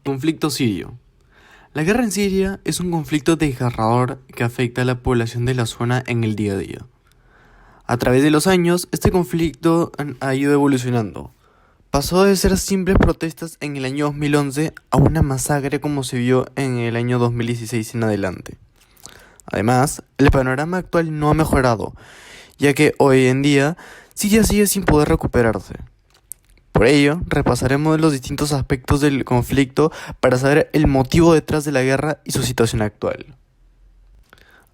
Conflicto sirio. La guerra en Siria es un conflicto desgarrador que afecta a la población de la zona en el día a día. A través de los años, este conflicto ha ido evolucionando. Pasó de ser simples protestas en el año 2011 a una masacre como se vio en el año 2016 en adelante. Además, el panorama actual no ha mejorado, ya que hoy en día Siria sigue sin poder recuperarse. Por ello, repasaremos los distintos aspectos del conflicto para saber el motivo detrás de la guerra y su situación actual.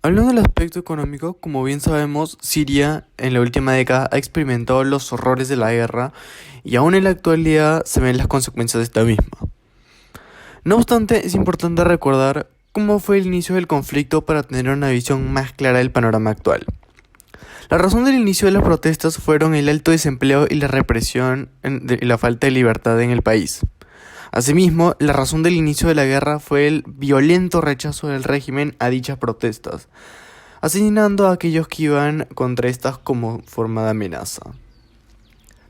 Hablando del aspecto económico, como bien sabemos, Siria en la última década ha experimentado los horrores de la guerra y aún en la actualidad se ven las consecuencias de esta misma. No obstante, es importante recordar cómo fue el inicio del conflicto para tener una visión más clara del panorama actual. La razón del inicio de las protestas fueron el alto desempleo y la represión y la falta de libertad en el país. Asimismo, la razón del inicio de la guerra fue el violento rechazo del régimen a dichas protestas, asesinando a aquellos que iban contra estas como forma de amenaza.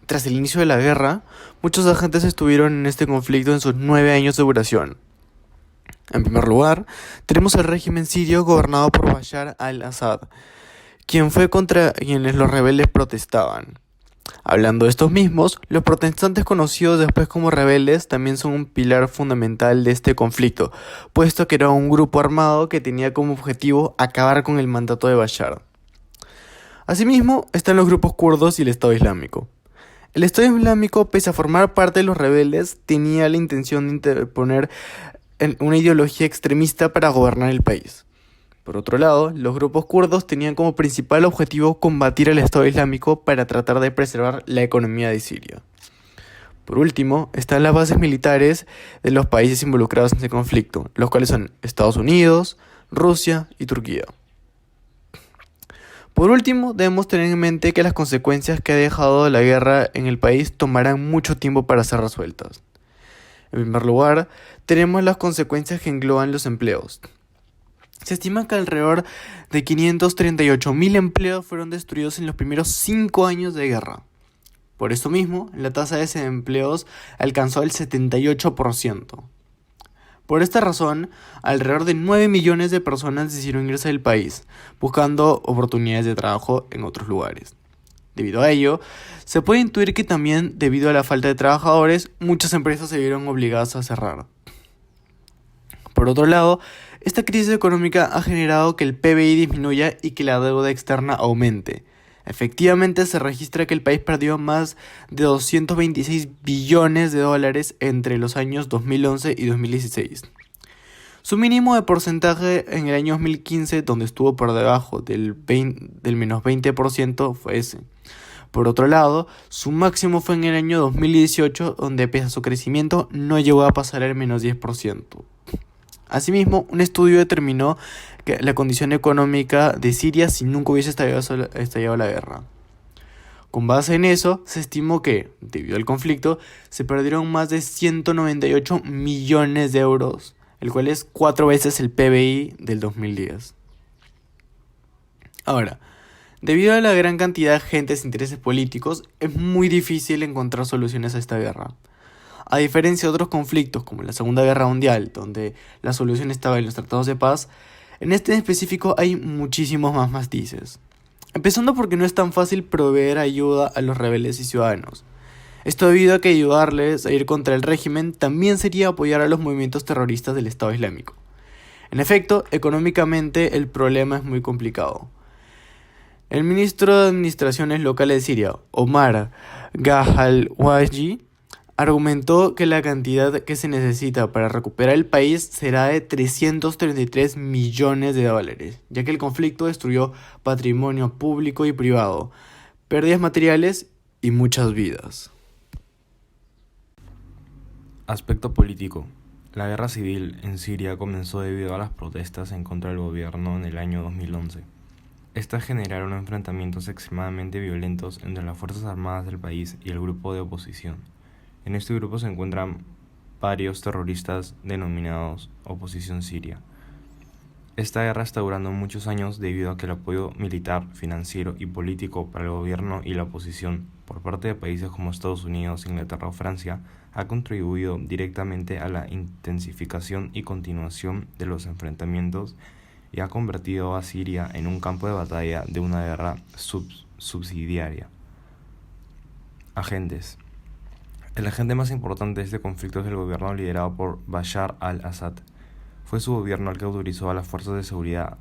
Tras el inicio de la guerra, muchos agentes estuvieron en este conflicto en sus 9 años de duración. En primer lugar, tenemos el régimen sirio gobernado por Bashar al-Assad, quien fue contra quienes los rebeldes protestaban. Hablando de estos mismos, los protestantes conocidos después como rebeldes también son un pilar fundamental de este conflicto, puesto que era un grupo armado que tenía como objetivo acabar con el mandato de Bashar. Asimismo, están los grupos kurdos y el Estado Islámico. El Estado Islámico, pese a formar parte de los rebeldes, tenía la intención de interponer una ideología extremista para gobernar el país. Por otro lado, los grupos kurdos tenían como principal objetivo combatir al Estado Islámico para tratar de preservar la economía de Siria. Por último, están las bases militares de los países involucrados en este conflicto, los cuales son Estados Unidos, Rusia y Turquía. Por último, debemos tener en mente que las consecuencias que ha dejado la guerra en el país tomarán mucho tiempo para ser resueltas. En primer lugar, tenemos las consecuencias que engloban los empleos. Se estima que alrededor de 538.000 empleos fueron destruidos en los primeros 5 años de guerra. Por esto mismo, la tasa de desempleos alcanzó el 78%. Por esta razón, alrededor de 9 millones de personas decidieron irse del país, buscando oportunidades de trabajo en otros lugares. Debido a ello, se puede intuir que también, debido a la falta de trabajadores, muchas empresas se vieron obligadas a cerrar. Por otro lado, esta crisis económica ha generado que el PBI disminuya y que la deuda externa aumente. Efectivamente, se registra que el país perdió más de 226 billones de dólares entre los años 2011 y 2016. Su mínimo de porcentaje en el año 2015, donde estuvo por debajo del menos 20%, fue ese. Por otro lado, su máximo fue en el año 2018, donde pese a su crecimiento no llegó a pasar el menos 10%. Asimismo, un estudio determinó que la condición económica de Siria si nunca hubiese estallado la guerra. Con base en eso, se estimó que, debido al conflicto, se perdieron más de 198 millones de euros, el cual es 4 veces el PBI del 2010. Ahora, debido a la gran cantidad de agentes e intereses políticos, es muy difícil encontrar soluciones a esta guerra. A diferencia de otros conflictos como la Segunda Guerra Mundial, donde la solución estaba en los tratados de paz, en este en específico hay muchísimos más matices. Empezando porque no es tan fácil proveer ayuda a los rebeldes y ciudadanos. Esto debido a que ayudarles a ir contra el régimen también sería apoyar a los movimientos terroristas del Estado Islámico. En efecto, económicamente el problema es muy complicado. El ministro de Administraciones Locales de Siria, Omar Gajalwaji, argumentó que la cantidad que se necesita para recuperar el país será de 333 millones de dólares, ya que el conflicto destruyó patrimonio público y privado, pérdidas materiales y muchas vidas. Aspecto político. La guerra civil en Siria comenzó debido a las protestas en contra del gobierno en el año 2011. Estas generaron enfrentamientos extremadamente violentos entre las Fuerzas Armadas del país y el grupo de oposición. En este grupo se encuentran varios terroristas denominados Oposición Siria. Esta guerra está durando muchos años debido a que el apoyo militar, financiero y político para el gobierno y la oposición por parte de países como Estados Unidos, Inglaterra o Francia ha contribuido directamente a la intensificación y continuación de los enfrentamientos y ha convertido a Siria en un campo de batalla de una guerra subsidiaria. Agentes. El agente más importante de este conflicto es el gobierno liderado por Bashar al-Assad. Fue su gobierno el que autorizó a las fuerzas de seguridad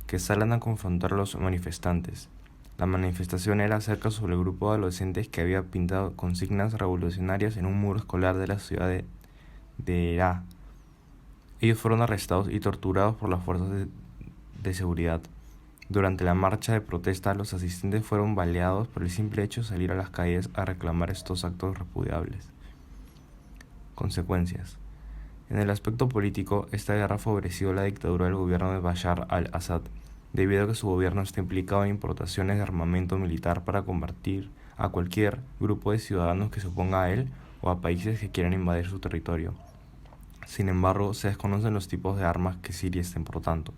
que salgan a confrontar a los manifestantes. La manifestación era acerca sobre el grupo de adolescentes que había pintado consignas revolucionarias en un muro escolar de la ciudad de Deraa. Ellos fueron arrestados y torturados por las fuerzas de seguridad. Durante la marcha de protesta, los asistentes fueron baleados por el simple hecho de salir a las calles a reclamar estos actos repudiables. Consecuencias. En el aspecto político, esta guerra favoreció la dictadura del gobierno de Bashar al-Assad, debido a que su gobierno está implicado en importaciones de armamento militar para combatir a cualquier grupo de ciudadanos que se oponga a él o a países que quieran invadir su territorio. Sin embargo, se desconocen los tipos de armas que Siria está importando.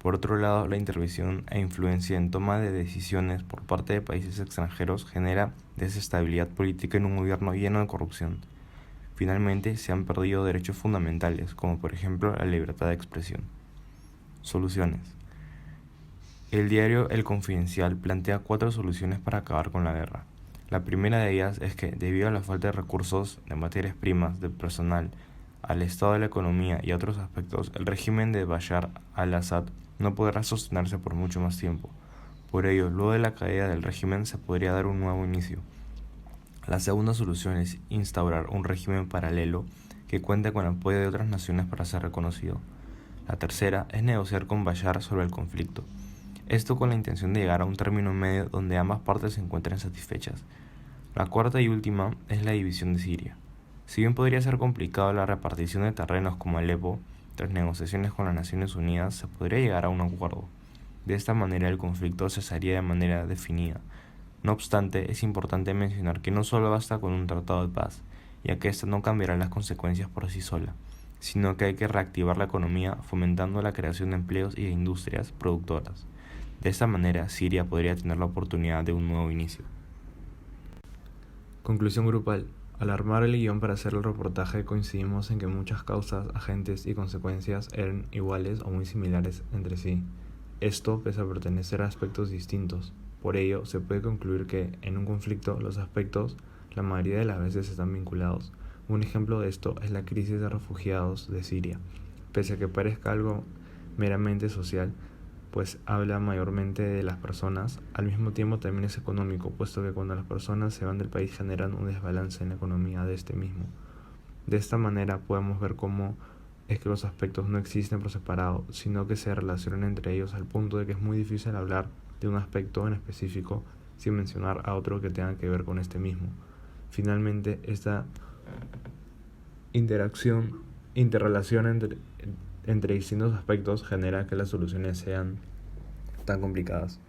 Por otro lado, la intervención e influencia en toma de decisiones por parte de países extranjeros genera desestabilidad política en un gobierno lleno de corrupción. Finalmente, se han perdido derechos fundamentales, como por ejemplo la libertad de expresión. Soluciones. El diario El Confidencial plantea 4 soluciones para acabar con la guerra. La primera de ellas es que, debido a la falta de recursos, de materias primas, de personal, al estado de la economía y a otros aspectos, el régimen de Bashar al-Assad no podrá sostenerse por mucho más tiempo. Por ello, luego de la caída del régimen se podría dar un nuevo inicio. La segunda solución es instaurar un régimen paralelo que cuente con el apoyo de otras naciones para ser reconocido. La tercera es negociar con Bashar sobre el conflicto. Esto con la intención de llegar a un término medio donde ambas partes se encuentren satisfechas. La cuarta y última es la división de Siria. Si bien podría ser complicado la repartición de terrenos como Alepo, tras negociaciones con las Naciones Unidas se podría llegar a un acuerdo. De esta manera el conflicto cesaría de manera definida. No obstante, es importante mencionar que no solo basta con un tratado de paz, ya que ésta no cambiará las consecuencias por sí sola, sino que hay que reactivar la economía fomentando la creación de empleos y de industrias productoras. De esta manera, Siria podría tener la oportunidad de un nuevo inicio. Conclusión grupal. Al armar el guión para hacer el reportaje coincidimos en que muchas causas, agentes y consecuencias eran iguales o muy similares entre sí. Esto pese a pertenecer a aspectos distintos. Por ello, se puede concluir que, en un conflicto, los aspectos, la mayoría de las veces están vinculados. Un ejemplo de esto es la crisis de refugiados de Siria. Pese a que parezca algo meramente social, pues habla mayormente de las personas, al mismo tiempo también es económico, puesto que cuando las personas se van del país generan un desbalance en la economía de este mismo. De esta manera podemos ver cómo es que los aspectos no existen por separado, sino que se relacionan entre ellos al punto de que es muy difícil hablar de un aspecto en específico sin mencionar a otro que tenga que ver con este mismo. Finalmente, esta interrelación entre distintos aspectos genera que las soluciones sean tan complicadas.